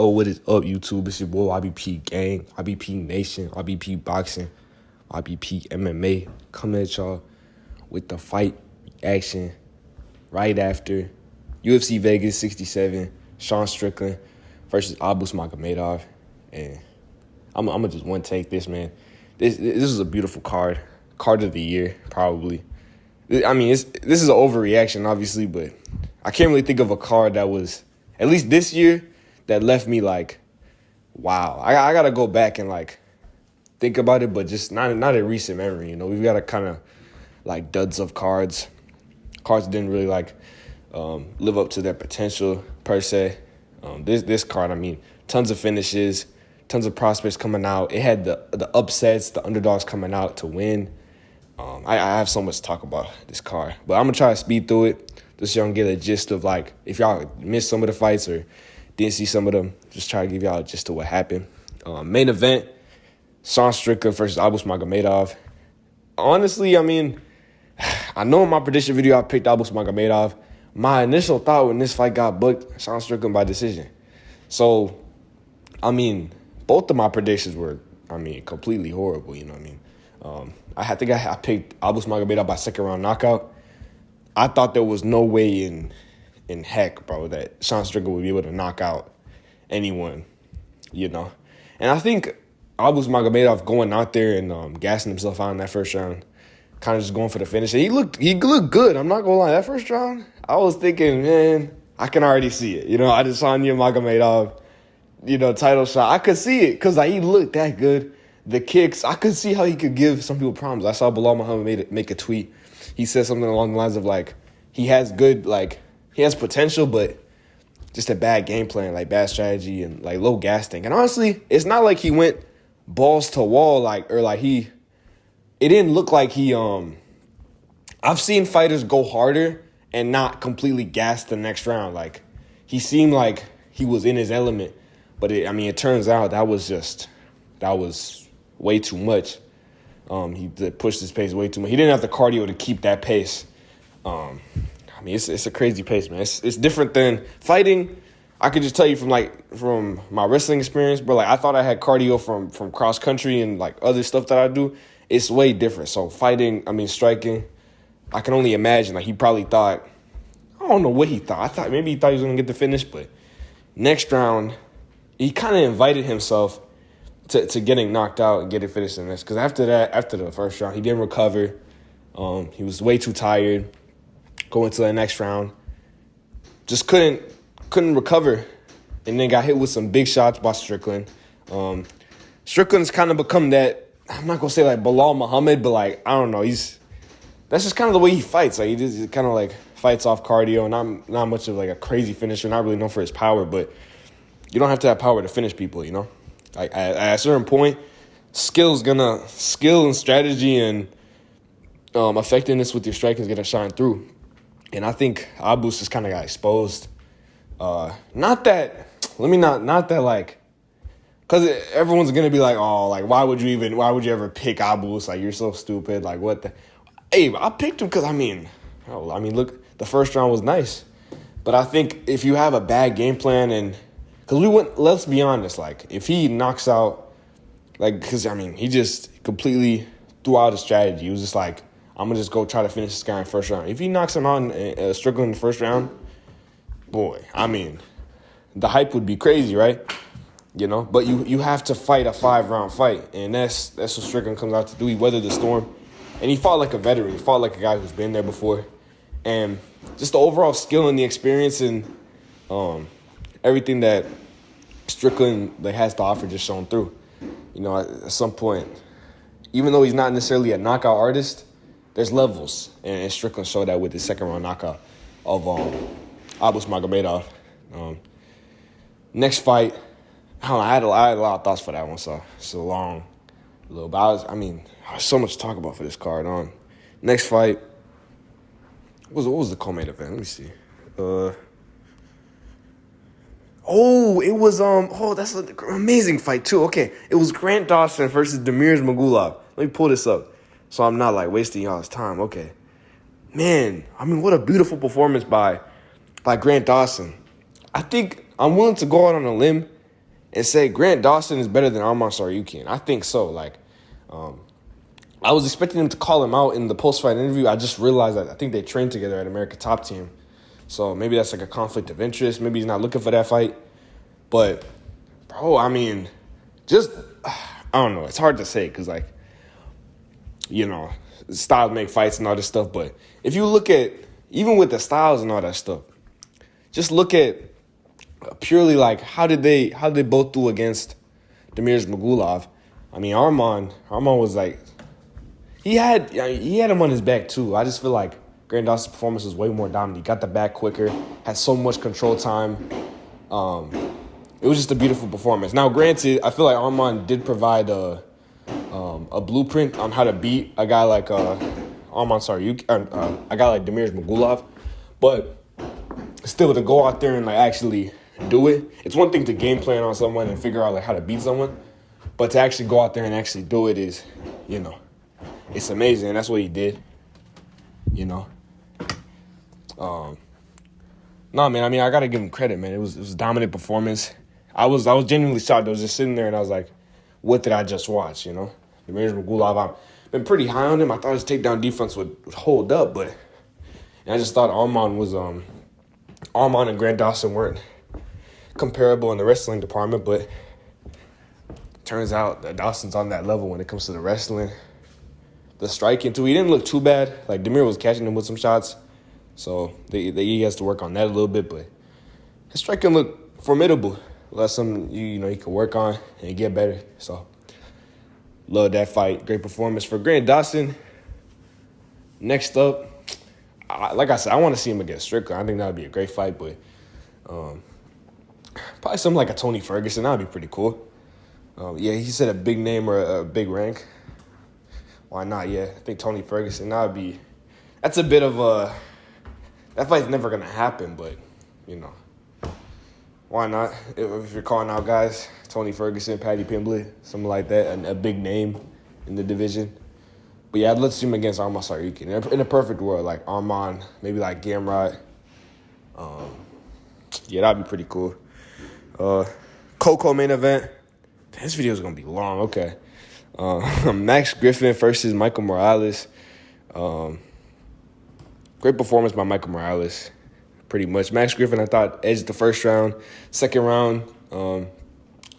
Oh, what is up, YouTube? It's your boy YBP Gang, YBP Nation, YBP Boxing, YBP MMA. Coming at y'all with the fight action right after UFC Vegas 67, Sean Strickland versus Magomedov. And I'm gonna just one take this, man. This is a beautiful card of the year, probably. I mean, this is an overreaction, obviously, but I can't really think of a card that was, at least this year, that left me like, wow. I got to go back and like think about it, but just not in recent memory. You know, we've got a kind of like duds of cards. Cards didn't really like live up to their potential per se. This card, I mean, tons of finishes, tons of prospects coming out. It had the upsets, the underdogs coming out to win. I have so much to talk about this card, but I'm gonna try to speed through it just so y'all can get a gist of like if y'all missed some of the fights or didn't see some of them, just try to give y'all a gist of what happened. Main event, Sean Strickland versus Magomedov. Honestly, I mean, I know in my prediction video I picked Magomedov. My initial thought when this fight got booked, Sean Strickland by decision. So, I mean, both of my predictions were, completely horrible, you know what I mean? I think I picked Magomedov by second round knockout. I thought there was no way in heck, bro, that Sean Strickland would be able to knock out anyone, you know? And I think Magomedov going out there and gassing himself out in that first round, kind of just going for the finish. And he looked good. I'm not going to lie. That first round, I was thinking, man, I can already see it. You know, I just saw Magomedov, title shot. I could see it because he looked that good. The kicks, I could see how he could give some people problems. I saw Bilal Muhammad make a tweet. He said something along the lines of, like, he has potential, but just a bad game plan, like bad strategy and like low gas tank. And honestly, it's not like he went balls to wall, it didn't look like he, I've seen fighters go harder and not completely gas the next round. Like, he seemed like he was in his element, but it turns out that was way too much. He pushed his pace way too much. He didn't have the cardio to keep that pace. It's a crazy pace, man. It's different than fighting. I could just tell you from my wrestling experience, bro. Like, I thought I had cardio from cross country and like other stuff that I do. It's way different. So fighting, striking, I can only imagine. Like, he probably thought, I don't know what he thought. I thought maybe he thought he was gonna get the finish, but next round, he kind of invited himself to getting knocked out and getting finished in this. Because after the first round, he didn't recover. He was way too tired. Going to the next round, just couldn't recover, and then got hit with some big shots by Strickland. Strickland's kind of become that, I'm not gonna say like Bilal Muhammad, but like, I don't know, that's just kind of the way he fights. Like, he kind of like fights off cardio, not much of like a crazy finisher, not really known for his power, but you don't have to have power to finish people, you know? Like, at a certain point, skill and strategy and effectiveness with your striking is gonna shine through. And I think Abus just kind of got exposed. Not that like, because everyone's going to be like, oh, like, why would you ever pick Abus? Like, you're so stupid. Like, what the? Hey, I picked him because, look, the first round was nice. But I think if you have a bad game plan because let's be honest, like, if he knocks out, like, because, he just completely threw out his strategy. He was just like, I'm going to just go try to finish this guy in the first round. If he knocks him out in Strickland in the first round, boy, the hype would be crazy, right? You know, but you have to fight a 5-round fight, and that's what Strickland comes out to do. He weathered the storm, and he fought like a veteran. He fought like a guy who's been there before. And just the overall skill and the experience and everything that Strickland has to offer just shone through. You know, at some point, even though he's not necessarily a knockout artist, there's levels, and Strickland showed that with his second-round knockout of Magomedov. Next fight, I had a lot of thoughts for that one, so it's a long little. But there's so much to talk about for this card. Next fight, what was the co-main event? Let me see. That's an amazing fight too. Okay, it was Grant Dawson versus Denis Magulov. Let me pull this up, so I'm not like wasting y'all's time. Okay. Man, what a beautiful performance by Grant Dawson. I think I'm willing to go out on a limb and say Grant Dawson is better than Arman Tsarukyan. I think so. Like, I was expecting him to call him out in the post-fight interview. I just realized that I think they trained together at America Top Team. So maybe that's like a conflict of interest. Maybe he's not looking for that fight. But, bro, I mean, just, I don't know. It's hard to say because, like, you know, styles make fights and all this stuff. But if you look at, even with the styles and all that stuff, just look at purely like how did they both do against Demir Ismagulov. I mean, Arman was like, he had him on his back too. I just feel like Grant Dawson's performance was way more dominant. He got the back quicker, had so much control time. It was just a beautiful performance. Now, granted, I feel like Arman did provide a blueprint on how to beat a guy like a guy like Demir Ismagulov, but still to go out there and like actually do it. It's one thing to game plan on someone and figure out like how to beat someone, but to actually go out there and actually do it is, you know, it's amazing. And that's what he did, you know. No, man, I mean, I got to give him credit, man. It was a dominant performance. I was genuinely shocked. I was just sitting there and I was like, what did I just watch, you know? Demir Ismagulov, I've been pretty high on him. I thought his takedown defense would hold up, but and I just thought Arman and Grant Dawson weren't comparable in the wrestling department, but turns out that Dawson's on that level when it comes to the wrestling. The striking, too, he didn't look too bad. Like, Demir was catching him with some shots, so he has to work on that a little bit, but his striking looked formidable. That's something, you know, he could work on and get better, so love that fight. Great performance for Grant Dawson. Next up, like I said, I want to see him against Strickland. I think that would be a great fight, but probably something like a Tony Ferguson. That would be pretty cool. Yeah, he said a big name or a big rank. Why not? Yeah, I think Tony Ferguson, that's a bit of a, that fight's never going to happen, but, you know, why not? If you're calling out guys, Tony Ferguson, Paddy Pimblett, something like that, and a big name in the division. But yeah, let's see him against Arman Tsarukyan. In a perfect world, like Arman, maybe like Gamrot. Yeah, that'd be pretty cool. Coco main event. This video is going to be long. Okay. Max Griffin versus Michael Morales. Great performance by Michael Morales, pretty much. Max Griffin, I thought, edged the first round. Second and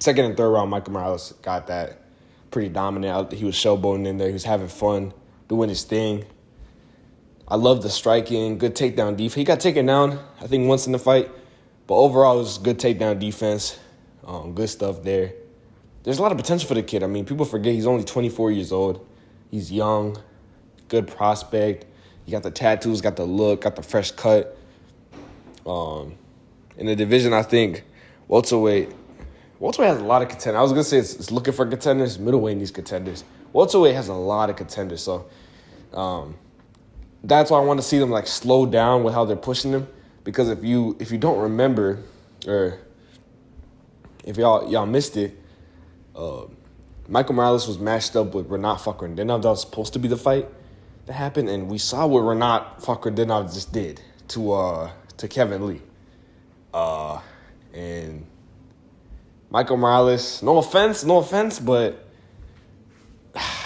third round, Michael Morales got that pretty dominant. He was showboating in there. He was having fun, doing his thing. I love the striking, good takedown defense. He got taken down, I think, once in the fight. But overall, it was good takedown defense. Good stuff there. There's a lot of potential for the kid. I mean, people forget he's only 24 years old. He's young, good prospect. He got the tattoos, got the look, got the fresh cut. In the division, I think welterweight has a lot of contenders. I was going to say it's looking for contenders. Middleweight needs contenders. Welterweight has a lot of contenders. So that's why I want to see them like slow down with how they're pushing them. Because if you don't remember, or if y'all missed it, Michael Morales was matched up with Renat Fahkretdinov. That was supposed to be the fight that happened, and we saw what Renat Fahkretdinov just did to Kevin Lee. And Michael Morales, no offense, but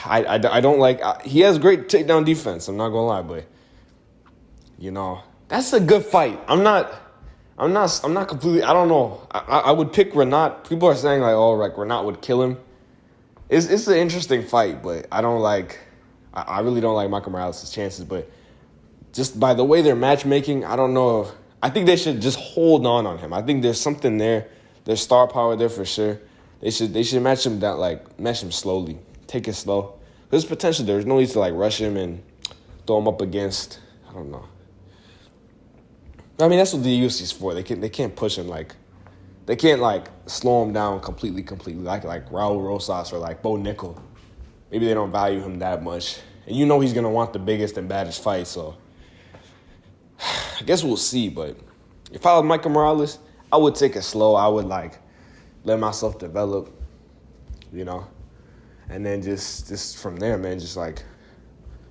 I don't like. He has great takedown defense. I'm not gonna lie, but you know that's a good fight. I'm not completely. I don't know. I would pick Renat. People are saying like, oh, like Renat would kill him. It's an interesting fight, but I don't like. I really don't like Michael Morales' chances, but just by the way they're matchmaking, I don't know. I think they should just hold on him. I think there's something there. There's star power there for sure. They should match him down, like match him slowly. Take it slow. There's potential there. There's no need to like rush him and throw him up against. I don't know. I mean, that's what the UFC's for. They can't push him like. They can't like slow him down completely like Raul Rosas or like Bo Nickel. Maybe they don't value him that much. And you know he's going to want the biggest and baddest fight, so I guess we'll see. But if I was Michael Morales, I would take it slow. I would, like, let myself develop, you know. And then just from there, man, just, like,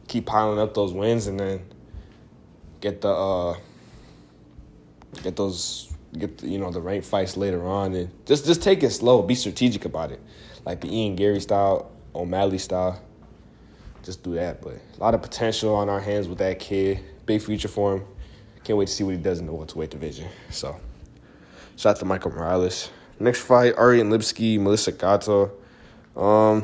keep piling up those wins and then get those get the ranked fights later on, and just take it slow. Be strategic about it, like the Ian Gary style, O'Malley style. Just do that. But a lot of potential on our hands with that kid. Big future for him. Can't wait to see what he does in the welterweight division. So, shout out to Michael Morales. Next fight, Arian Lipski, Melissa Gatto. I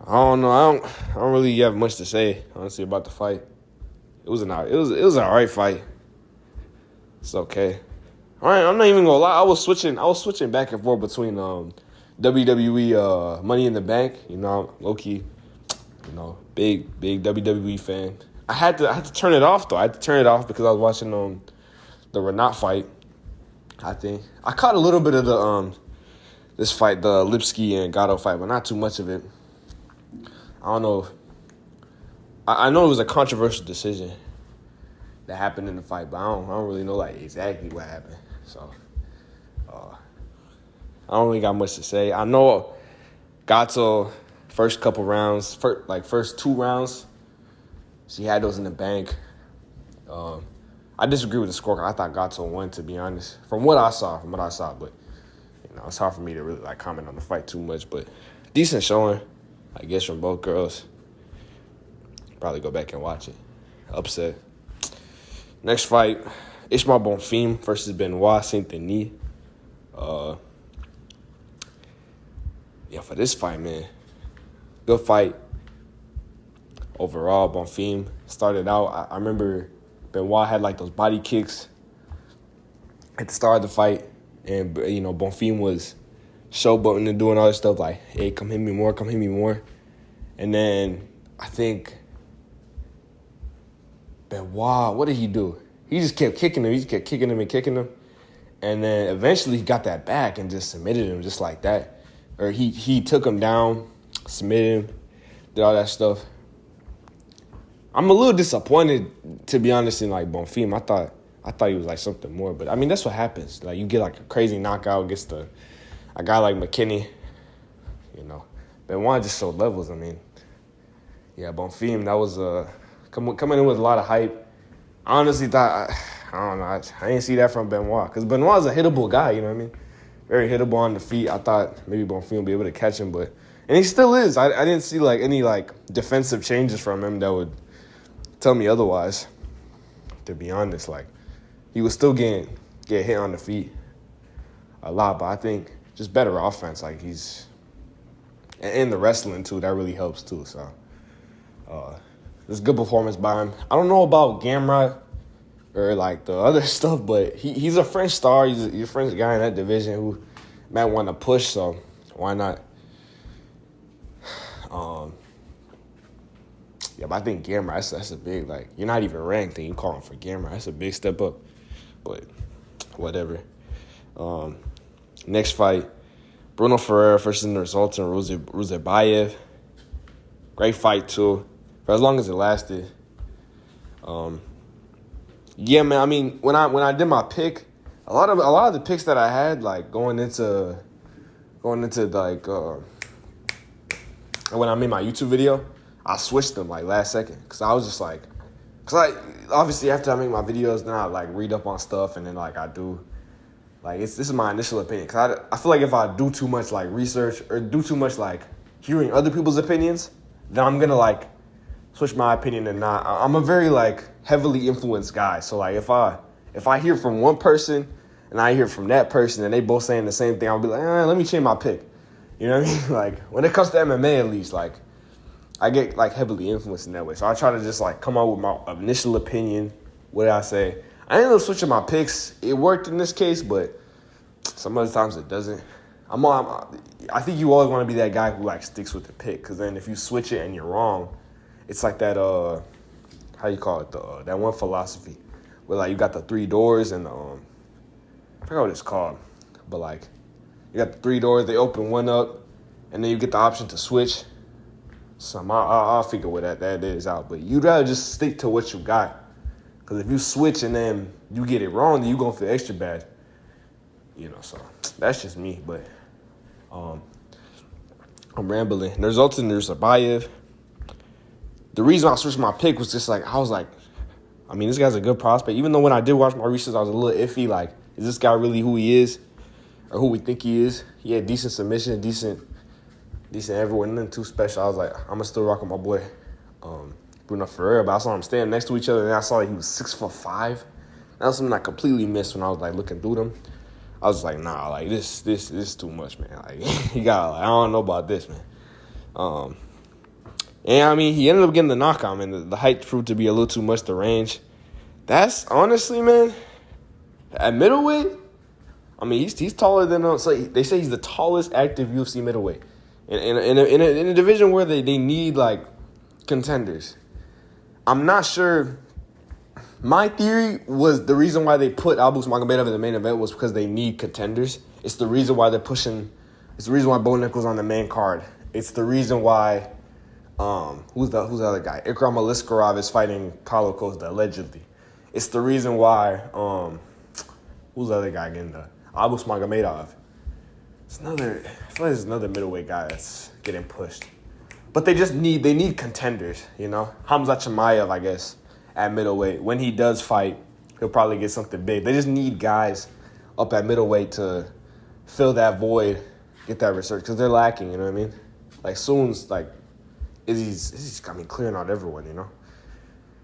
don't know. I don't really have much to say, honestly, about the fight. It was an alright fight. It's okay. All right, I'm not even gonna lie. I was switching back and forth between WWE Money in the Bank. Low key, big WWE fan. I had to turn it off though. I had to turn it off because I was watching the Renat fight. I think I caught a little bit of the this fight, the Lipski and Gatto fight, but not too much of it. I don't know. I know it was a controversial decision that happened in the fight, but I don't really know exactly what happened. So I don't really got much to say. I know Gatto first couple rounds, first 2 rounds, she had those in the bank. I disagree with the score. I thought Gatto won, to be honest, from what I saw. But it's hard for me to really comment on the fight too much. But decent showing, I guess, from both girls. Probably go back and watch it. Upset. Next fight, Ishmael Bonfim versus Benoit Saint-Denis. For this fight, man, good fight. Overall, Bonfim started out. I remember Benoit had those body kicks at the start of the fight, and Bonfim was showboating and doing all this stuff like, "Hey, come hit me more," and then I think Benoit, what did he do? He just kept kicking him. He just kept kicking him, and then eventually he got that back and just submitted him just like that. Or he took him down, submitted him, did all that stuff. I'm a little disappointed, to be honest, in Bonfim. I thought he was something more, but I mean that's what happens. You get a crazy knockout against a guy like McKinney. Benoit just showed levels. I mean, yeah, Bonfim, that was coming in with a lot of hype. I honestly thought I don't know. I didn't see that from Benoit because Benoit's a hittable guy. You know what I mean? Very hittable on the feet. I thought maybe Bonfim would be able to catch him, and he still is. I didn't see any defensive changes from him that would tell me otherwise. To be honest, he was still get hit on the feet a lot, but I think just better offense. He's and the wrestling too. That really helps too. So it's a good performance by him. I don't know about Gamrot or the other stuff, but he's a French star. He's a French guy in that division who might want to push. So why not? Yeah, but I think Gamrot, that's a big, you're not even ranked and you call him for Gamrot. That's a big step up. But whatever. Next fight, Bruno Ferreira versus the resultant Ruziboev. Great fight too, for as long as it lasted. Yeah, man. I mean, when I did my pick, a lot of the picks that I had, going into when I made my YouTube video, I switched them last second because I was just obviously after I make my videos, then I read up on stuff and then I do this is my initial opinion because I feel if I do too much research or do too much hearing other people's opinions, then I'm gonna switch my opinion and not. I'm a very heavily influenced guy, so if I hear from one person and I hear from that person and they both saying the same thing, I'll be let me change my pick. You know what I mean? When it comes to MMA, at least I get heavily influenced in that way. So I try to just come out with my initial opinion. What did I say? I ended up switching my picks. It worked in this case, but some other times it doesn't. I think you always want to be that guy who sticks with the pick, because then if you switch it and you're wrong, it's that how you call it, that one philosophy where you got the 3 doors and I forgot what it's called, but you got the 3 doors, they open one up, and then you get the option to switch. So I'll figure what that is out. But you'd rather just stick to what you got. Because if you switch and then you get it wrong, then you're going to feel extra bad. So that's just me. But I'm rambling. The results in Ruziboev. The reason I switched my pick was just I was I mean, this guy's a good prospect. Even though when I did watch my research, I was a little iffy. Like, is this guy really who he is or who we think he is? He had decent submission, decent everywhere, nothing too special. I was like, I'm going to still rock with my boy Bruno Ferreira, but I saw him standing next to each other, and I saw that he was 6'5". That was something I completely missed when I was, like, looking through them. I was like, nah, like, this is too much, man. Like, he got, like, I don't know about this, man. And, I mean, he ended up getting the knockout, man. The height proved to be a little too much, the range. That's, honestly, man, at middleweight, I mean, he's taller than, so they say he's the tallest active UFC middleweight. In a division where they need, like, contenders. I'm not sure. My theory was the reason why they put Albus Magomedov in the main event was because they need contenders. It's the reason why they're pushing. It's the reason why Bo Nickal's on the main card. It's the reason why, who's the other guy? Ikram Aliskerov is fighting Paulo Costa, allegedly. It's the reason why, who's the other guy again? The Albus Magomedov. I feel like there's another middleweight guy that's getting pushed. But they need contenders, you know? Hamzat Chimaev, I guess, at middleweight. When he does fight, he'll probably get something big. They just need guys up at middleweight to fill that void, get that research, because they're lacking, you know what I mean? Like, Soon's, like, Izzy's clearing out everyone, you know?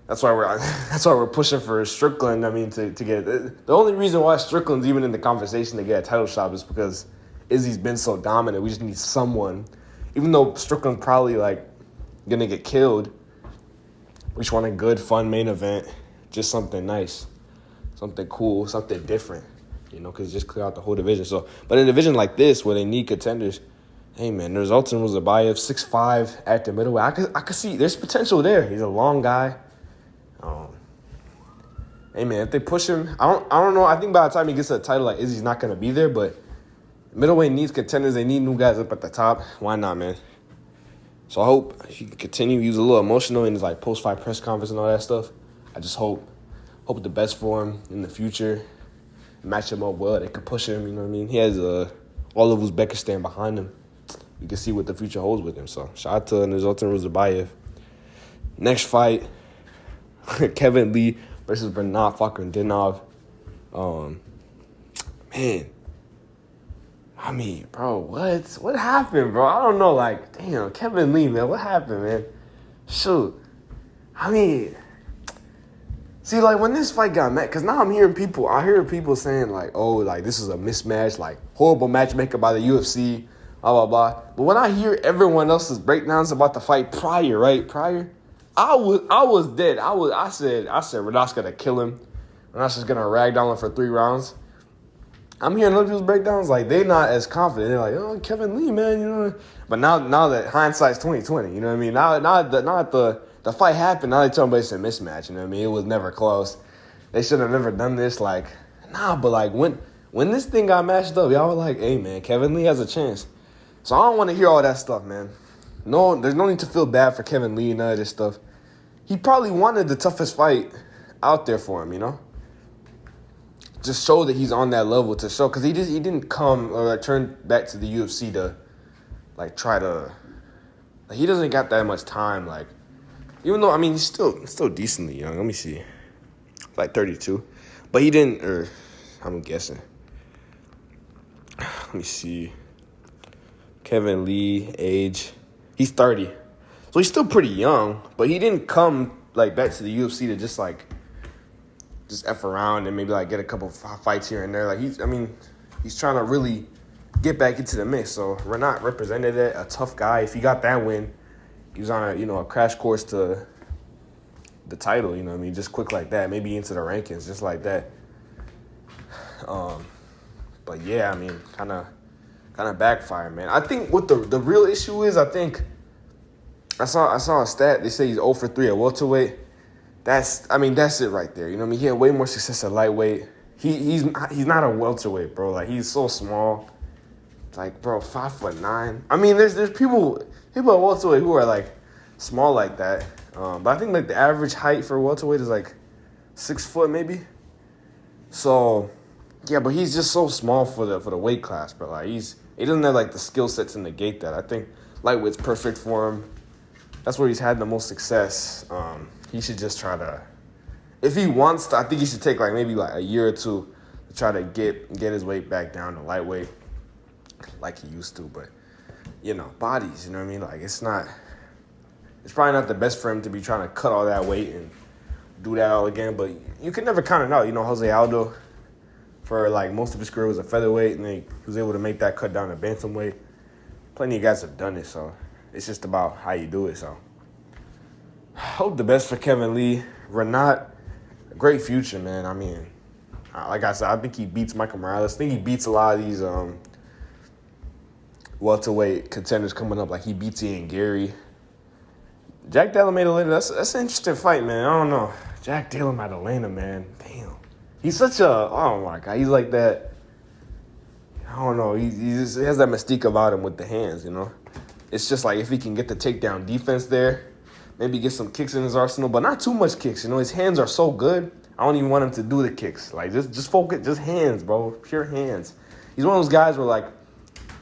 That's why we're pushing for Strickland, I mean, to get it. The only reason why Strickland's even in the conversation to get a title shot is because Izzy's been so dominant. We just need someone. Even though Strickland's probably, like, going to get killed, we just want a good, fun main event. Just something nice. Something cool. Something different. You know, because just clear out the whole division. So, but in a division like this, where they need contenders, hey, man, there's Zoltan Ruziboev, 6'5", active middleweight. I could see there's potential there. He's a long guy. Hey, man, if they push him, I don't know. I think by the time he gets a title, like, Izzy's not going to be there, but middleweight needs contenders. They need new guys up at the top. Why not, man? So I hope he can continue. He was a little emotional in his, like, post-fight press conference and all that stuff. I just hope the best for him in the future. Match him up well. They could push him, you know what I mean? He has all of Uzbekistan behind him. You can see what the future holds with him. So shout out to Zoltan Ruziboev. Next fight, Kevin Lee versus fahkretdinov. Man. I mean, bro, what happened, bro? I don't know, like, damn, Kevin Lee, man, what happened, man? Shoot. I mean, see, like, when this fight got met, because now I hear people saying, like, oh, like, this is a mismatch, like, horrible matchmaker by the UFC, blah, blah, blah. But when I hear everyone else's breakdowns about the fight prior, I was dead. I said, Renat's going to kill him. Renat's just going to ragdoll him for 3 rounds. I'm hearing other people's breakdowns, like, they're not as confident. They're like, oh, Kevin Lee, man, you know. But now that hindsight's 20/20, you know what I mean? Now that the fight happened, now they tell me it's a mismatch, you know what I mean? It was never close. They should have never done this, like, nah, but, like, when this thing got matched up, y'all were like, hey, man, Kevin Lee has a chance. So I don't want to hear all that stuff, man. No, there's no need to feel bad for Kevin Lee and none of this stuff. He probably wanted the toughest fight out there for him, you know? Just show that he's on that level to show. Because he didn't come or turn back to the UFC to, like, try to... Like, he doesn't got that much time, like... Even though, I mean, he's still decently young. Let me see. Like 32. But he didn't... Or, I'm guessing. Let me see. Kevin Lee, age... He's 30. So he's still pretty young. But he didn't come, like, back to the UFC to just, like... Just F around and maybe, like, get a couple fights here and there. Like, he's trying to really get back into the mix. So Renat represented it, a tough guy. If he got that win, he was on a crash course to the title, you know what I mean? Just quick like that, maybe into the rankings, just like that. But yeah, I mean, kind of backfired, man. I think what the real issue is, I think I saw a stat. They say he's 0 for 3 at welterweight. That's it right there. You know what I mean? He had way more success at lightweight. He's not a welterweight, bro. Like, he's so small. Like, bro, 5'9". I mean, there's people at welterweight who are, like, small like that. But I think, like, the average height for welterweight is, like, 6 foot maybe. So, yeah, but he's just so small for the weight class, bro. Like, he doesn't have, like, the skill set to negate that. I think lightweight's perfect for him. That's where he's had the most success. He should just try to if he wants to, I think he should take like maybe like a year or two to try to get his weight back down to lightweight like he used to. But, bodies, you know what I mean? Like, it's probably not the best for him to be trying to cut all that weight and do that all again. But you can never count it out. Jose Aldo, for like most of his career, was a featherweight, and then he was able to make that cut down to bantamweight. Plenty of guys have done it, so it's just about how you do it. So hope the best for Kevin Lee. Renat, a great future, man. I mean, like I said, I think he beats Michael Morales. I think he beats a lot of these welterweight contenders coming up. Like, he beats Ian Gary. Jack Della Maddalena, that's an interesting fight, man. I don't know. Jack Della Maddalena, man. Damn. He's such a, oh my God, he's like that. I don't know. He has that mystique about him with the hands, It's just like if he can get the takedown defense there, maybe get some kicks in his arsenal, but not too much kicks. His hands are so good. I don't even want him to do the kicks. Like, just focus, just hands, bro. Pure hands. He's one of those guys where, like,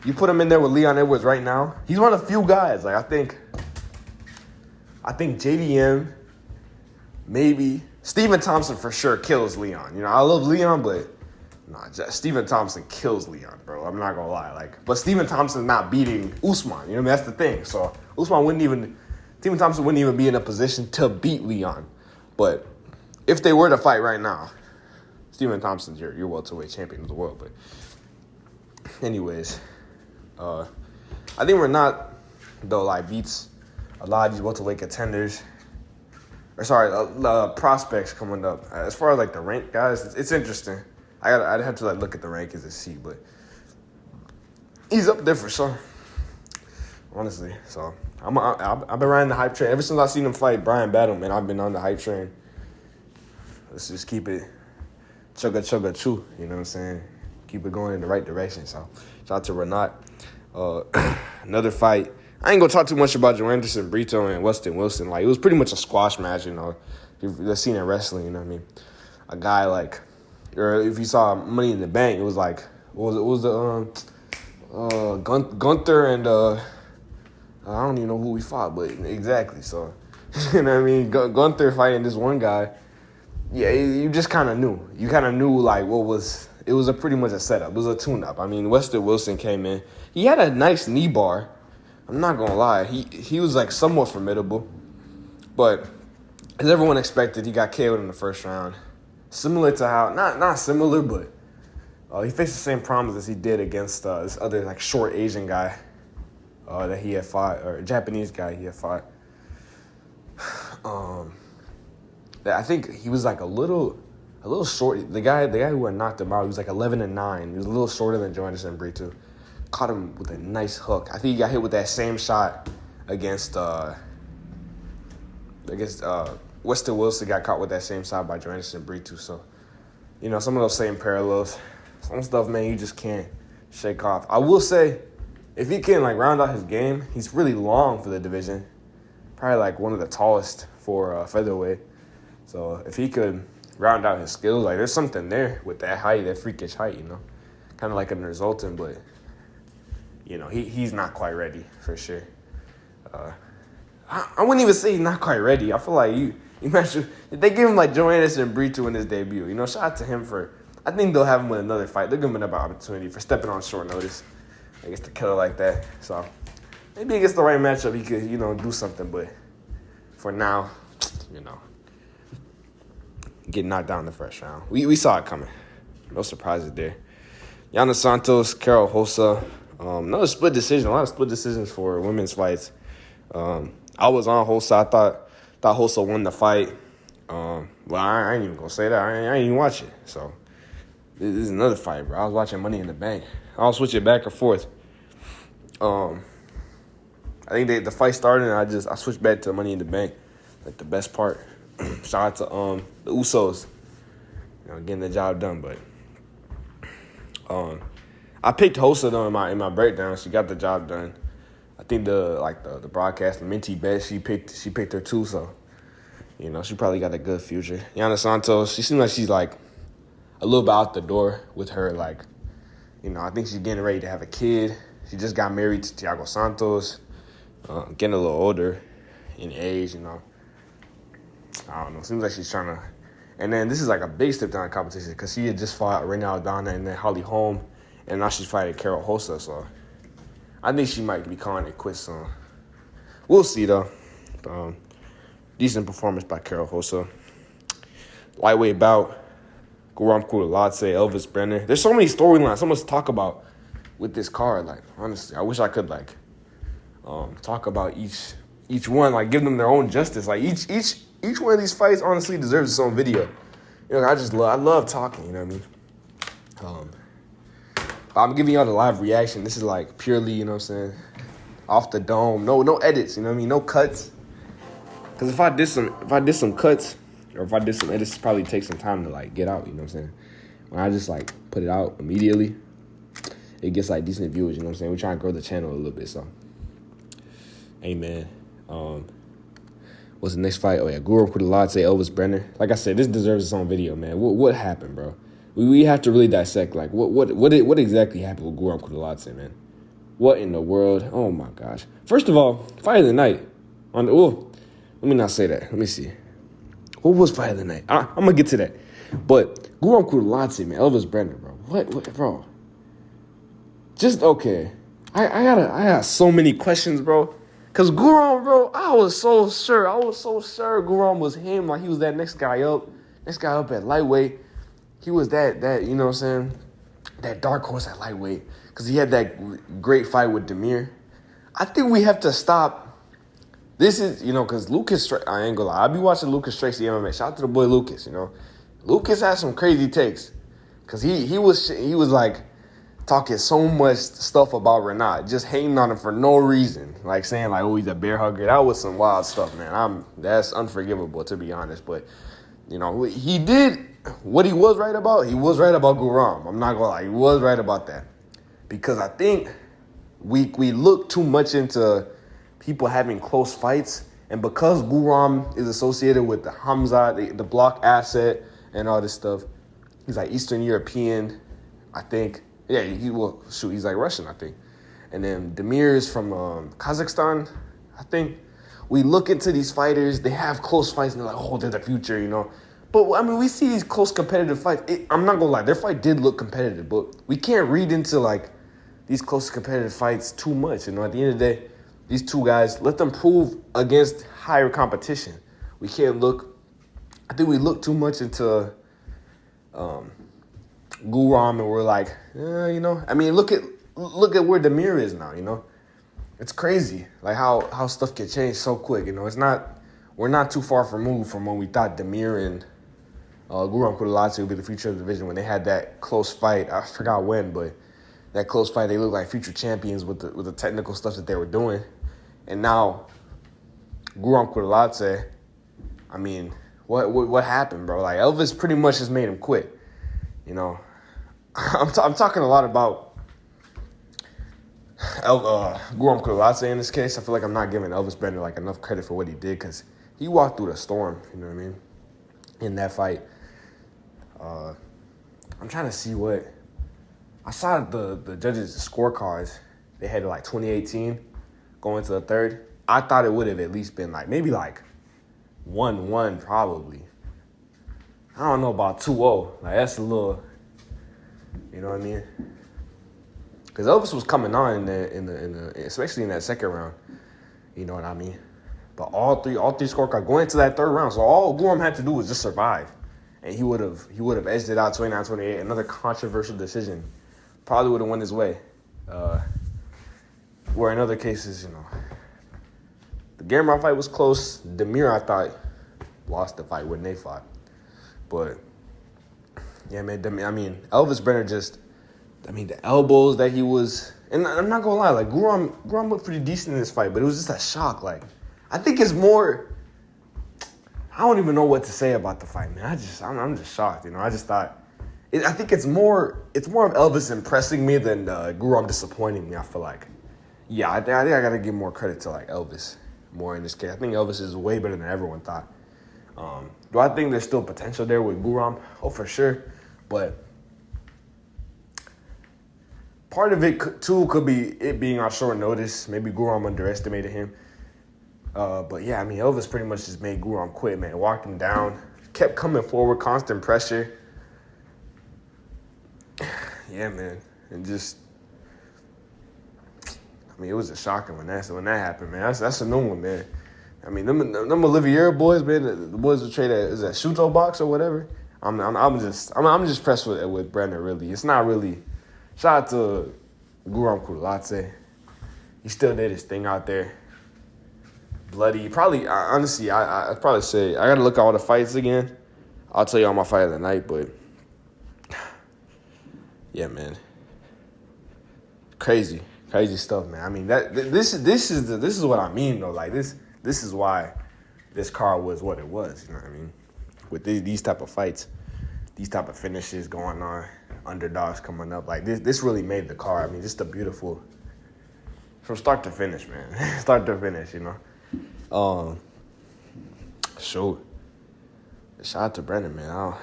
you put him in there with Leon Edwards right now. He's one of the few guys. Like, I think JDM, maybe Stephen Thompson for sure kills Leon. I love Leon, but Stephen Thompson kills Leon, bro. I'm not gonna lie. But Stephen Thompson's not beating Usman. That's the thing. So Stephen Thompson wouldn't even be in a position to beat Leon. But if they were to fight right now, Stephen Thompson's your welterweight champion of the world. But anyways, I think Renat, though, beats a lot of these welterweight contenders. Prospects coming up. As far as, the rank, guys, it's interesting. I'd have to, look at the rankings and see. But he's up there for sure, honestly. So I've been riding the hype train. Ever since I seen him fight Brian Battleman, I've been on the hype train. Let's just keep it chugga chew, you know what I'm saying? Keep it going in the right direction. So shout out to Renat. Another fight. I ain't gonna talk too much about Joanderson Brito and Weston Wilson. It was pretty much a squash match, You've seen it in wrestling, you know what I mean? A guy or if you saw Money in the Bank, it was what was the Gunther and I don't even know who he fought, but exactly. So you know what I mean? Gunther fighting this one guy. Yeah, you just kind of knew. You kind of knew it was pretty much a setup. It was a tune-up. I mean, Weston Wilson came in. He had a nice knee bar. I'm not gonna lie. He was somewhat formidable, but as everyone expected, he got KO'd in the first round. Similar to how not similar, but he faced the same problems as he did against this other short Asian guy that he had fought, or a Japanese guy he had fought. I think he was a little short. The guy who had knocked him out, he was 11-9. He was a little shorter than Joanderson Brito. Caught him with a nice hook. I think he got hit with that same shot against Weston Wilson. Got caught with that same shot by Joanderson Brito. So, some of those same parallels. Some stuff, man, you just can't shake off. I will say, if he can round out his game, he's really long for the division. Probably one of the tallest for featherweight. So if he could round out his skills, there's something there with that height, that freakish height, kind of like a Nerzultan, but he's not quite ready for sure. I wouldn't even say he's not quite ready. I feel like you imagine if they give him Joanderson Brito in his debut. Shout out to him for. I think they'll have him with another fight. They'll give him another opportunity for stepping on short notice against a killer like that. So maybe against the right matchup, he could do something. But for now, get knocked down in the first round. We saw it coming. No surprises there. Yana Santos, Carol Hossa. Another split decision. A lot of split decisions for women's fights. I was on Hossa. I thought Hossa won the fight. Well, I ain't even going to say that. I ain't even watch it. So this is another fight, bro. I was watching Money in the Bank. I'll switch it back and forth. I think the fight started, and I switched back to Money in the Bank. The best part. Shout out to the Usos, getting the job done. But I picked Hossa though in my breakdown. She got the job done. I think the broadcast, the Minty Bet, she picked her too. So she probably got a good future. Yana Santos, she seems like she's a little bit out the door with her. I think she's getting ready to have a kid. She just got married to Thiago Santos, getting a little older in age. I don't know. Seems like she's trying to And then this is like a big step down competition because she had just fought Renee Aldana and then Holly Holm, and now she's fighting Carol Rosa. So I think she might be calling it quits soon. We'll see though. Decent performance by Carol Rosa. Lightweight bout. Guram Kutateladze, Elvis Brener. There's so many storylines, so much to talk about with this card. Like honestly, I wish I could like talk about each one, like give them their own justice. Like each one of these fights honestly deserves its own video. You know, I love talking. You know what I mean? But I'm giving y'all the live reaction. This is like purely, you know what I'm saying, off the dome. No edits. You know what I mean? No cuts. Because if I did some cuts or if I did some edits, it probably take some time to like get out. You know what I'm saying? When I just like put it out immediately, it gets like decent views. You know what I'm saying? We're trying to grow the channel a little bit. So, amen. What's the next fight? Oh yeah, Guram Kutateladze, Elvis Brener. Like I said, this deserves its own video, man. What happened, bro? We have to really dissect like what exactly happened with Guram Kutateladze, man. What in the world? Oh my gosh. First of all, fight of the night. Let me not say that. Let me see. What was fight of the night? I'm gonna get to that. But Guram Kutateladze, man, Elvis Brener, bro. What, bro? Just okay. I got so many questions, bro. Cause Guram, bro, I was so sure Guram was him. Like he was that next guy up at lightweight. He was that you know what I'm saying, that dark horse at lightweight. Cause he had that great fight with Demir. I think we have to stop. This is, you know, cause Lucas, I ain't gonna lie, I be watching Lucas Tracy MMA. Shout out to the boy Lucas. You know, Lucas has some crazy takes. Cause he was like talking so much stuff about Renat, just hating on him for no reason, like saying like, oh, he's a bear hugger. That was some wild stuff, man. That's unforgivable, to be honest. But you know, he did what he was right about. He was right about Guram. I'm not gonna lie, he was right about that, because I think we look too much into people having close fights, and because Guram is associated with the Hamza, the block asset, and all this stuff, he's like Eastern European, I think. Yeah, he's like Russian, I think. And then Demir is from Kazakhstan, I think. We look into these fighters, they have close fights, and they're like, oh, they're the future, you know. But, I mean, we see these close competitive fights. I'm not going to lie, their fight did look competitive, but we can't read into, like, these close competitive fights too much. You know, at the end of the day, these two guys, let them prove against higher competition. We can't look, I think we look too much into Guram, and we're like, you know, I mean, look at where Demir is now, you know. It's crazy, like how stuff can change so quick, you know. We're not too far removed from when we thought Demir and Guram Kutateladze would be the future of the division when they had that close fight. I forgot when, but that close fight, they looked like future champions with the technical stuff that they were doing. And now, Guram Kutateladze, I mean, what happened, bro? Like, Elvis pretty much just made him quit, you know. I'm talking a lot about Guram Kutateladze in this case. I feel like I'm not giving Elvis Brener like enough credit for what he did, because he walked through the storm, you know what I mean, in that fight. I'm trying to see what I saw the judges' scorecards. They had like 2018 going to the third. I thought it would have at least been like maybe like 1-1 probably. I don't know about 2-0. Like that's a little. You know what I mean? Because Elvis was coming on in the especially in that second round. You know what I mean? But all three scorecards going into that third round. So all Guram had to do was just survive, and he would have edged it out 29-28. Another controversial decision, probably would have won his way. Where in other cases, you know, the Gamrot fight was close. Demir, I thought, lost the fight when they fought, but. Yeah, man, I mean, Elvis Brener the elbows that he was, and I'm not going to lie, like, Guram looked pretty decent in this fight, but it was just a shock. Like, I think it's more, I don't even know what to say about the fight, man. I'm just shocked, you know. I just thought, I think it's more of Elvis impressing me than Guram disappointing me, I feel like. Yeah, I think I got to give more credit to, like, Elvis more in this case. I think Elvis is way better than everyone thought. Do I think there's still potential there with Guram? Oh, for sure. But part of it, too, could be it being on short notice. Maybe Guram underestimated him. But, yeah, I mean, Elvis pretty much just made Guram quit, man. Walked him down, kept coming forward, constant pressure. Yeah, man. And just, I mean, it was a shocking when that happened, man. That's a new one, man. I mean, them Oliviera boys, man, the boys who trade at, is that Shuto box or whatever? I'm just pressed with Brener, really. It's not really. Shout out to kutateladze. He still did his thing out there. Bloody. Probably, honestly, I'd probably say, I got to look at all the fights again. I'll tell you all my fight of the night, but yeah, man. Crazy stuff, man. I mean, this is what I mean, though. Like, this is why this card was what it was, you know what I mean? With these type of fights, these type of finishes going on, underdogs coming up. Like, this really made the card. I mean, just a beautiful, from start to finish, man. Start to finish, you know? Shoot. Shout out to Brener, man. I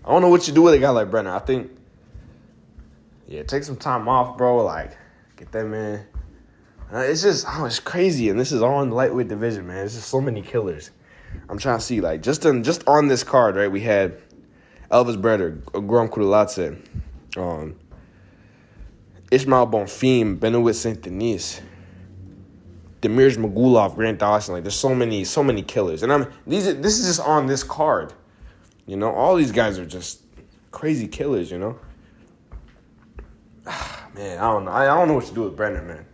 don't know what you do with a guy like Brener. I think, yeah, take some time off, bro. Like, get that man. It's just, it's crazy. And this is all in the lightweight division, man. It's just so many killers. I'm trying to see, like, just on this card, right, we had Elvis Brener, kutateladze, bonfim, St. Denis, magomedov, dawson. Like, there's so many killers. And this is just on this card. You know, all these guys are just crazy killers, you know? Man, I don't know. I don't know what to do with Brener, man.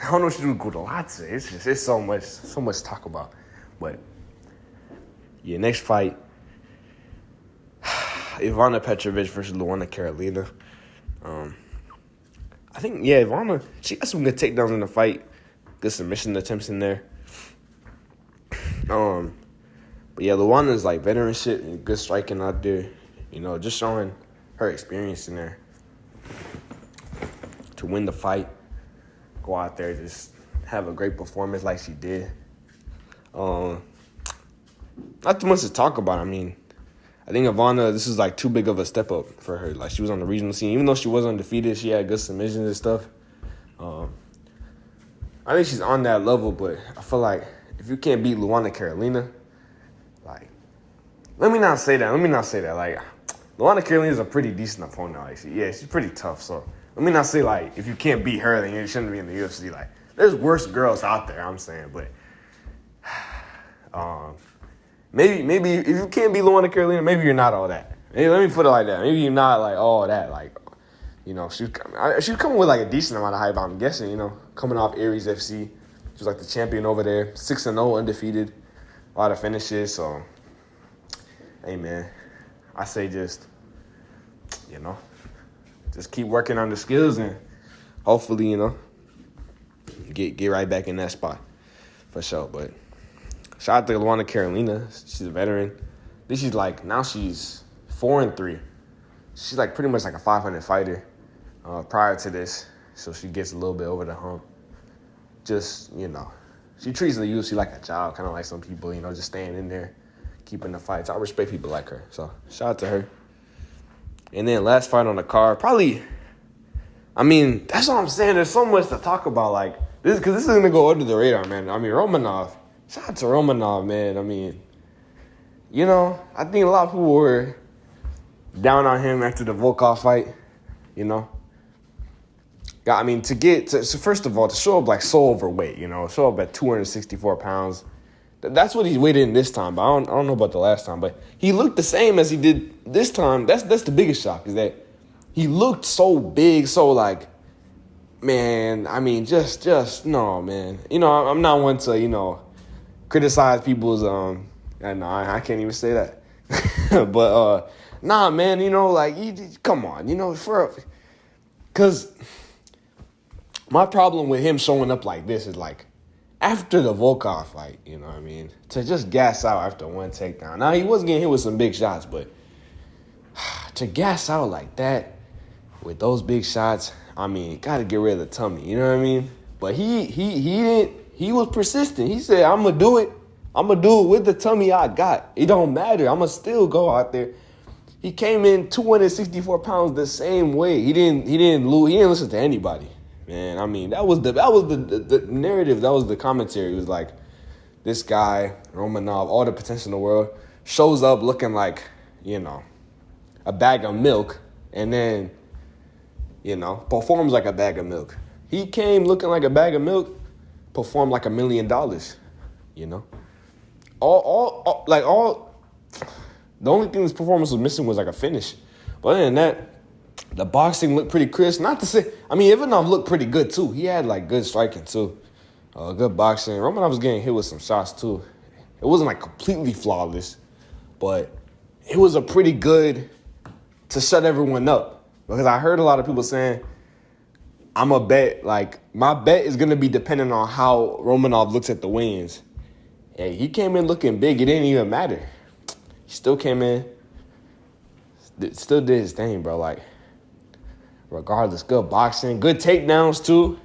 I don't know what to do with kutateladze. It's so much to talk about. But yeah, next fight, Ivana Petrovic versus Luana Carolina. I think, yeah, Ivana, she got some good takedowns in the fight. Good submission attempts in there. But yeah, Luana's like veteran shit and good striking out there. You know, just showing her experience in there to win the fight. Go out there, just have a great performance like she did. Not too much to talk about. I mean, I think Ivana, this is like too big of a step up for her. Like, she was on the regional scene. Even though she was undefeated, she had good submissions and stuff. I think she's on that level, but I feel like if you can't beat Luana Carolina, like, let me not say that. Like, Luana Carolina is a pretty decent opponent. Like, she's pretty tough. So let me not say, like, if you can't beat her, then you shouldn't be in the UFC. Like, there's worse girls out there, I'm saying. But maybe if you can't beat Luana Carolina, maybe you're not all that. Maybe, let me put it like that. Maybe you're not, like, all that. Like, you know, she was coming with, like, a decent amount of hype, I'm guessing, you know, coming off Aries FC. She was, like, the champion over there. 6-0, undefeated. A lot of finishes. So, hey, man, I say just, you know, just keep working on the skills and hopefully, you know, get right back in that spot for sure. But shout out to Luana Carolina. She's a veteran. This is like, now she's 4-3. She's like pretty much like a 500 fighter prior to this. So she gets a little bit over the hump. Just, you know, she treats the UFC like a job, kind of like some people, you know, just staying in there, keeping the fights. I respect people like her. So shout out to her. And then last fight on the card, probably, I mean, that's what I'm saying. There's so much to talk about, like, this, because this is going to go under the radar, man. I mean, Romanov, shout out to Romanov, man. I mean, you know, I think a lot of people were down on him after the Volkov fight, you know. I mean, so first of all, to show up, like, so overweight, you know, show up at 264 pounds. That's what he's weighed in this time, but I don't know about the last time. But he looked the same as he did this time. That's the biggest shock, is that he looked so big, so, like, man, I mean, just no, man. You know, I'm not one to, you know, criticize people's, I can't even say that. But, nah, man, you know, like, come on, you know, because my problem with him showing up like this is, like, after the Volkov fight, you know what I mean, to just gas out after one takedown. Now, he was getting hit with some big shots, but to gas out like that with those big shots, I mean, got to get rid of the tummy, you know what I mean? But he didn't, he was persistent. He said, I'm going to do it. I'm going to do it with the tummy I got. It don't matter. I'm going to still go out there. He came in 264 pounds the same way. He didn't listen to anybody. Man, I mean, that was the narrative. That was the commentary. It was like, this guy, Romanov, all the potential in the world. shows up looking like, a bag of milk, and then, performs like a bag of milk. He came looking like a bag of milk, performed like $1 million, the only thing this performance was missing was like a finish. But other than that, the boxing looked pretty crisp. Not to say, Ivanov looked pretty good too. He had like good striking too. Good boxing. Romanov was getting hit with some shots too. It wasn't like completely flawless, but it was a pretty good to shut everyone up. Because I heard a lot of people saying, my bet is going to be dependent on how Romanov looks at the wins. Hey, he came in looking big. It didn't even matter. He still came in, still did his thing, bro. Like, regardless, good boxing, good takedowns too.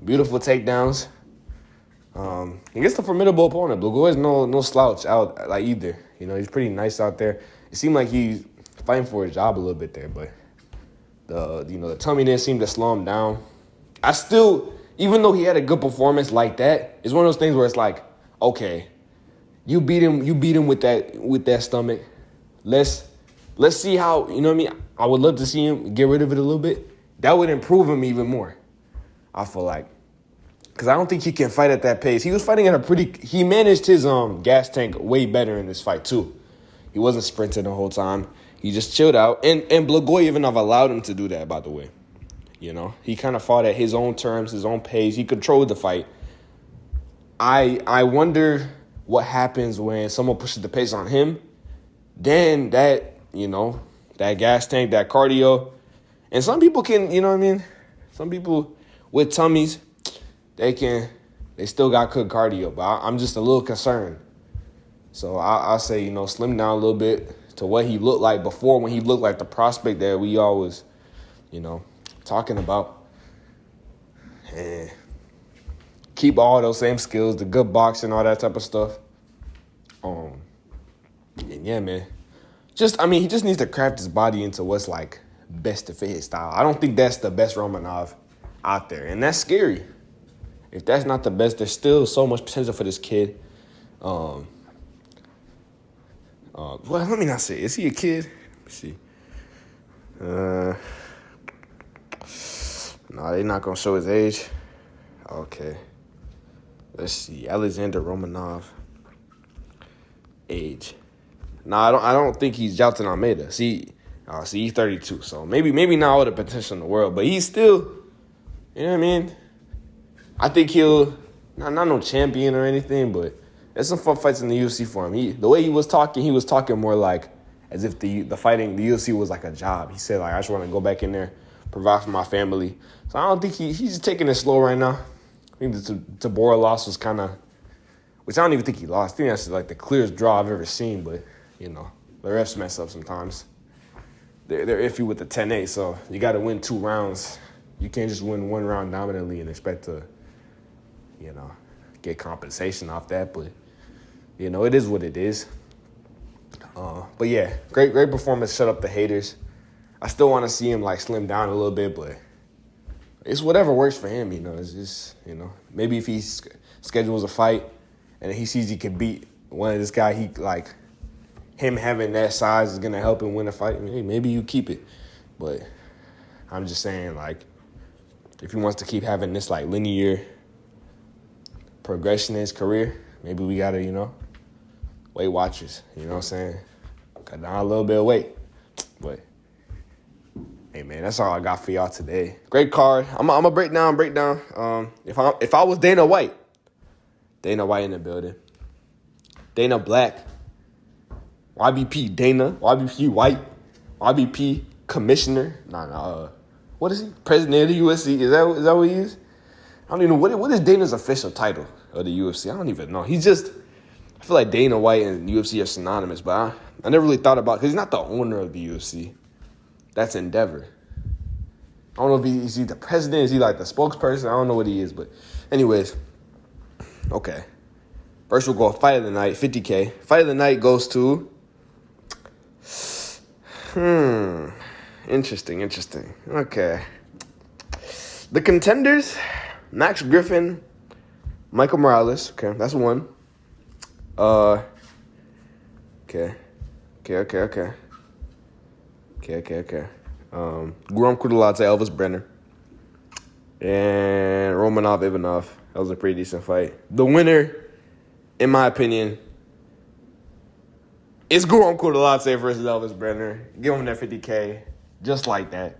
Beautiful takedowns. Against a formidable opponent. Blagoy is no slouch out like either. He's pretty nice out there. It seemed like he's fighting for his job a little bit there, but the tummy didn't seem to slow him down. I still, even though he had a good performance like that, it's one of those things where it's like, okay, you beat him with that stomach. Let's see how, I would love to see him get rid of it a little bit. That would improve him even more, I feel like. Because I don't think he can fight at that pace. He was fighting at he managed his gas tank way better in this fight too. He wasn't sprinting the whole time. He just chilled out. And Blagoy Ivanov allowed him to do that, by the way. He kind of fought at his own terms, his own pace. He controlled the fight. I wonder what happens when someone pushes the pace on him. Then that gas tank, that cardio. And some people can, some people with tummies, they still got good cardio. But I'm just a little concerned. So I'll say, slim down a little bit to what he looked like before, when he looked like the prospect that we always, talking about. And keep all those same skills, the good boxing, all that type of stuff. And yeah, man. He just needs to craft his body into what's like best to fit his style. I don't think that's the best Romanov out there. And that's scary. If that's not the best, there's still so much potential for this kid. Well, let me not say. Is he a kid? Let me see. No, they're not going to show his age. Okay. Let's see. Alexander Romanov. Age. No, I don't think he's Jalton Almeida. See, he's 32. So maybe not all the potential in the world, but he's still, I think he'll, not no champion or anything, but there's some fun fights in the UFC for him. The way he was talking more like as if the UFC was like a job. He said, like, I just want to go back in there, provide for my family. So I don't think he's just taking it slow right now. I think the Tabora loss was kind of, which I don't even think he lost. I think that's like the clearest draw I've ever seen, but, the refs mess up sometimes. They're iffy with the 10-8, so you got to win 2 rounds. You can't just win 1 round dominantly and expect to, get compensation off that, but, it is what it is. But yeah, great performance, shut up the haters. I still want to see him like slim down a little bit, but it's whatever works for him, It's just, maybe if he schedules a fight and he sees he can beat one of this guy, him having that size is going to help him win a fight. Maybe you keep it. But I'm just saying, if he wants to keep having this, linear progression in his career, maybe we got to, Weight Watchers. You know what I'm saying? Cut down a little bit of weight. But, hey, man, that's all I got for y'all today. Great card. I'm going to break down. If I was Dana White in the building. Dana Black. YBP Dana, YBP White, YBP Commissioner. What is he? President of the UFC. Is that what he is? I don't even know. What is Dana's official title of the UFC? I don't even know. I feel like Dana White and UFC are synonymous, but I never really thought about, because he's not the owner of the UFC. That's Endeavor. I don't know if is he the president, is he like the spokesperson? I don't know what he is, but anyways, okay. First we'll go fight of the night, 50K. Fight of the night goes to... Interesting. Okay. The contenders, Max Griffin, Michael Morales. Okay, that's one. Okay, Okay. Kutateladze, Elvis Brener. And Romanov, Ivanov. That was a pretty decent fight. The winner, in my opinion, is Kutateladze versus Elvis Brener. Give him that 50K. Just like that.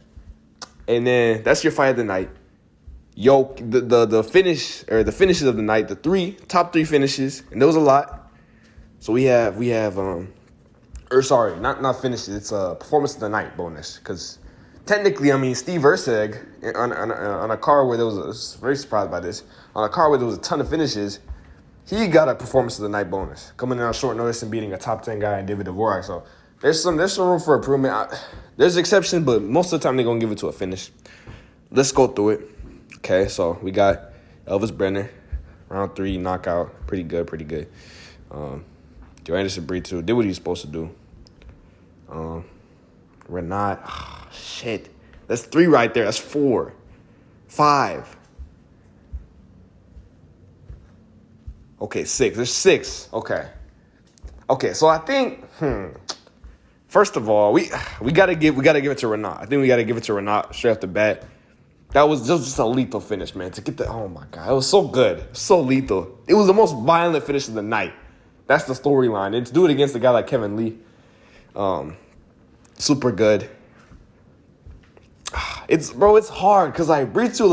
And then that's your fight of the night. Yo, the finish, or the finishes of the night, the top three finishes, and there was a lot. So we have not finishes, it's a performance of the night bonus. Because technically, I mean, Steve Erceg, on a card where I was very surprised by this, on a card where there was a ton of finishes, he got a performance of the night bonus, coming in on short notice and beating a top 10 guy in David Dvorak. So there's some room for improvement. There's exceptions, but most of the time they're going to give it to a finish. Let's go through it. Okay, so we got Elvis Brener, round 3, knockout. Pretty good. Joe Anderson Brito did what he was supposed to do. Renat, shit. That's 3 right there. That's 4. 5. Okay, 6. There's 6. Okay, so I think, first of all, we gotta give it to Renat. I think we gotta give it to Renat straight off the bat. That was just a lethal finish, man. To get oh my God, it was so good, so lethal. It was the most violent finish of the night. That's the storyline. And to do it against a guy like Kevin Lee, super good. It's hard because like Brito,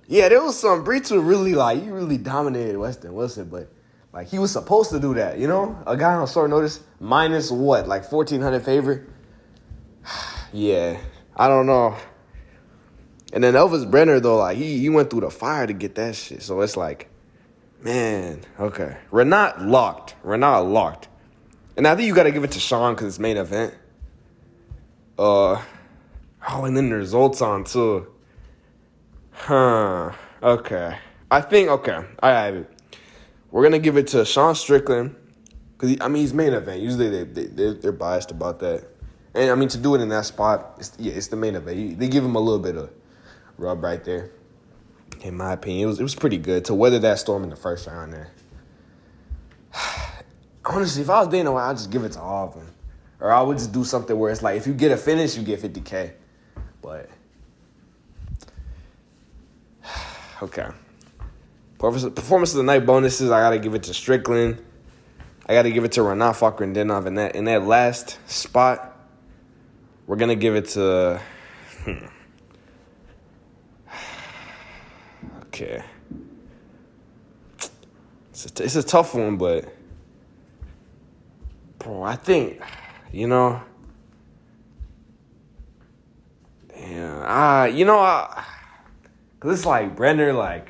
there was some Brito really he really dominated Weston Wilson, but like he was supposed to do that, you know? A guy on short notice, minus what, like 1,400 favorite? Yeah, I don't know. And then Elvis Brener, though, like, he went through the fire to get that shit. So it's like, man, okay. Renat locked. And I think you got to give it to Sean because it's main event. And then there's Zoltan, too. Okay. I think, okay, I have it. We're going to give it to Sean Strickland because, he's main event. Usually they're biased about that. And, to do it in that spot, it's the main event. They give him a little bit of rub right there. In my opinion, it was pretty good to weather that storm in the first round there. Honestly, if I was Dana White, I'd just give it to all of them. Or I would just do something where it's like, if you get a finish, you get 50K. But, okay. Performance of the night bonuses, I got to give it to Strickland. I got to give it to fahkretdinov. In that last spot, we're going to give it to... Okay. It's a tough one, but... Bro, I think, Damn. Because it's like Brener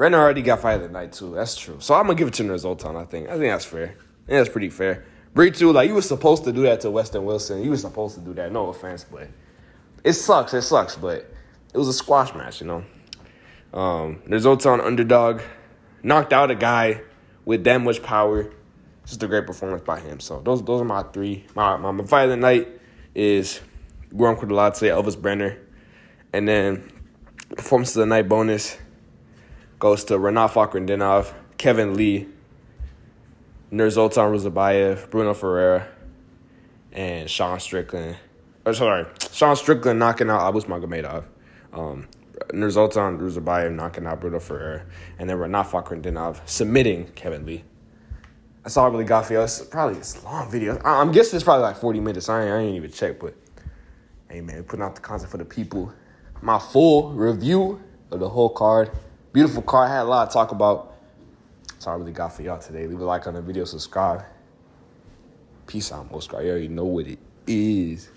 already got fight of the night, too. That's true. So I'm going to give it to Zoltan, I think. I think that's fair. I think that's pretty fair. Brito, he was supposed to do that to Weston Wilson. He was supposed to do that. No offense, but it sucks, but it was a squash match, Zoltan underdog. Knocked out a guy with that much power. Just a great performance by him. So those are my 3. My fight of the night is Kutateladze, Elvis Brener. And then performance of the night bonus goes to fahkretdinov, Kevin Lee, Zoltan Ruziboev, Bruno Ferreira, and Sean Strickland. Sean Strickland knocking out Magomedov. Zoltan Ruziboev knocking out Bruno Ferreira. And then fahkretdinov submitting Kevin Lee. That's all I really got for y'all. It's a long video. I'm guessing it's probably like 40 minutes. I ain't even check, but hey, man, putting out the content for the people. My full review of the whole card. Beautiful card. Had a lot to talk about. That's all I really got for y'all today. Leave a like on the video. Subscribe. Peace out, most guys. You already know what it is.